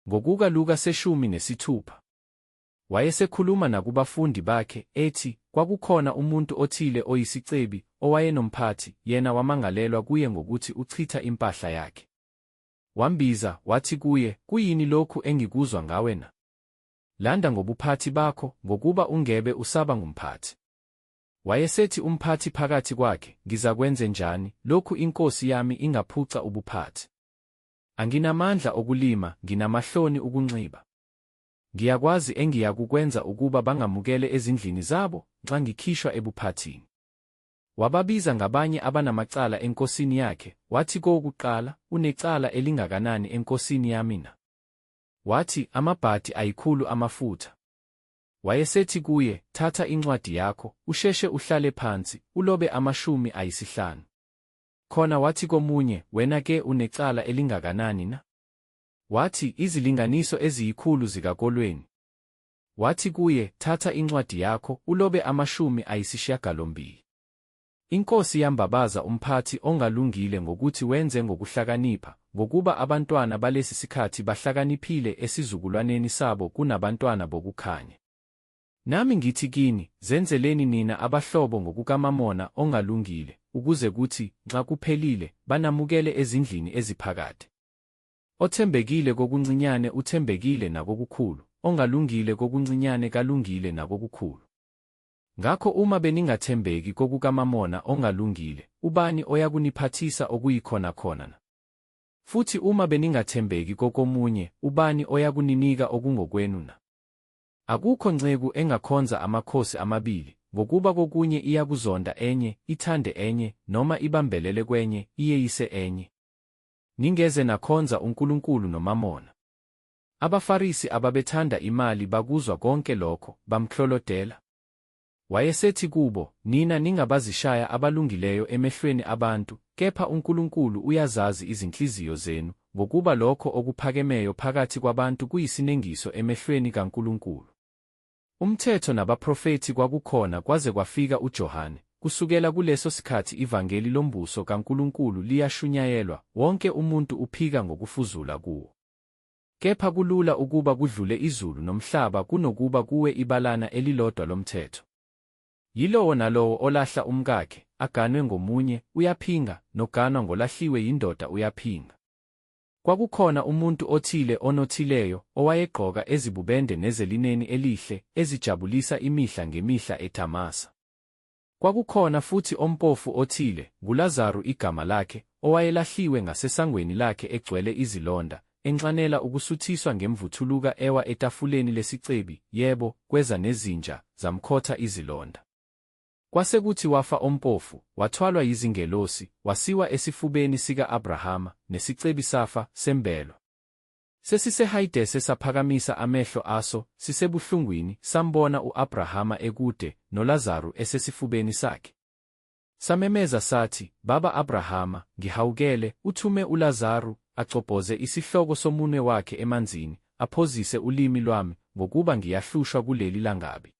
Ngokuka Luka 16. Wayesekhuluma nakubafundi bakhe, ethi, kwakukhona umuntu othile oyisicebi, owayenomphathi, yena wamangalelwa kuye ngokuthi uchitha impahla yakhe. Wambiza, wathi kuye, kuyini lokhu engikuzwa ngawe na? Landa ngobuphathi bakho, ngokuba ungebe usaba ngumphathi. Wayesethi umphathi phakathi kwakhe, ngizakwenze njani, lokhu inkosi yami ingaphuca ubuphathi? Anginamandla okulima, nginamahloni ukunxiba. Ngiyakwazi engiyakukwenza ukuba bangamukele ezindlini zabo, nxa ngikhishwa ebuphathini. Wababiza ngabanye abanamacala enkosini yakhe, wathi kowokuqala, unecala elingakanani enkosini yami na? Wathi, amabhati ayikhulu amafutha. Wayesethi kuye, thatha incwadi yakho, usheshe uhlale phansi, ulobe 50. Khona wathi komunye, wena ke unecala elingakanani na? Wathi, izilinganiso eziyikhulu zikakolweni. Wathi kuye, thatha incwadi yakho, ulobe 80. Inkosi yambabaza umphathi ongalungile ngokuthi wenze ngokuhlakanipha, ngokuba abantwana balesi sikhathi bahlakaniphile esizukulwaneni sabo kunabantwana bokukhanya. Nami ngithi kini, zenzeleni nina abahlobo ngokukaMamona ongalungile, ukuze kuthi, nxa kuphelile, banamukele ezindlini eziphakade. Othembekile kokuncinyane uthembekile nakokukhulu, ongalungile kokuncinyane kalungile nakokukhulu. Ngakho uma beningathembeki kokukaMamona ongalungile, ubani oyakuniphathisa okuyikhona na? Futhi uma beningathembeki kokomunye, ubani oyakuninika okungokwenu na? Akukho nceku engakhonza amakhosi amabili, ngokuba kokunye iyakuzonda enye, ithande enye, noma ibambelele kwenye, iyeyise enye. Ningeze nakhonza uNkulunkulu noMamona. AbaFarisi ababethanda imali bakuzwa konke lokho, bamklolodela. Wayesethi kubo, nina ningabazishaya abalungileyo emehlweni abantu, kepha uNkulunkulu uyazazi izinhliziyo zenu, ngokuba lokho okuphakemeyo phakathi kwabantu kuyisinengiso emehlweni kaNkulunkulu. Umthetho nabaprofethi kwakukhona kwaze kwafika uJohane. Kusukela kuleso sikhathi ivangeli lombuso kaNkulunkulu liyashunyayelwa, wonke umuntu uphika ngokufuzula kuwo. Kepha kulula ukuba kudlule izulu nomhlaba kunokuba kuwe ibalana elilodwa lomthetho. Yilowo nalowo olahla umkakhe, aganwe ngomunye, uyaphinga, noganwa ngolahliwe yindoda uyaphinga. Kwakukhona umuntu othile onothileyo, owayegqoka ezibubende nezelineni elihle, ezijabulisa imihla ngemihla eThamasa. Kwakukhona futhi ompofu othile, nguLazaru igama lakhe, owayelahliwe ngasesangweni lakhe egcwele izilonda, enxanela ukusuthiswa ngemvuthuluka ewa etafuleni lesicebi, yebo, kweza nezinja, zamkhotha izilonda. Kwasekuthi wafa ompofu, wathwalwa yizingelosi, wasiwa esifubeni sika-Abrahama, nesicebi safa, sembelwa. Sesisehayidese saphakamisa amehlo aso, sisebuhlungwini, sambona u-Abrahama ekude, noLazaru esesifubeni sakhe. Samemeza sathi, Baba Abrahama, ngihawukele, uthume uLazaru, acobhoze isihloko somunwe wakhe emanzini, aphozise ulimi lwami, ngokuba ngiyahlushwa kuleli langabi.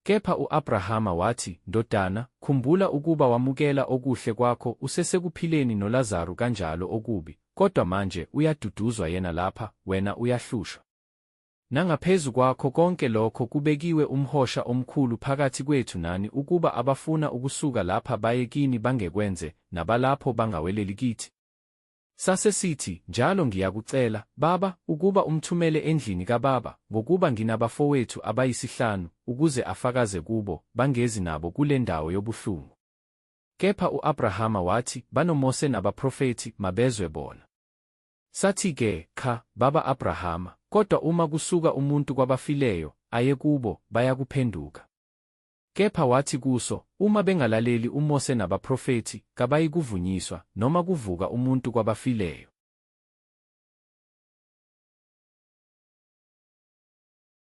Kepha u-Abrahama wathi, Ndodana, khumbula ukuba wamukela okuhle kwakho usesekuphileni noLazaru kanjalo okubi, kodwa manje uyaduduzwa yena lapha, wena uyahlushwa. Nangaphezu kwakho konke lokho kubekiwe umhosha omkhulu phakathi kwethu nani ukuba abafuna ukusuka lapha baye kini bangekwenze, nabalapho bangaweleli kithi. Sasesithi, njalo ngiyakucela, Baba, ukuba umthumele endlini kaBaba, ngokuba nginabafowethu abayisihlanu, ukuze afakaze kubo, bangezi nabo kule ndawo yobuhlungu. Kepha u-Abrahama wathi, banomose nabaprofethi, mabezwe bona. Sathi-ke, cha, Baba Abrahama, kodwa uma kusuka umuntu kwabafileyo, aye kubo, bayakuphenduka. Kepha wathi kuso, uma bengalaleli uMose nabaprofethi, kabayikuvunyiswa, noma kuvuka umuntu kwabafileyo.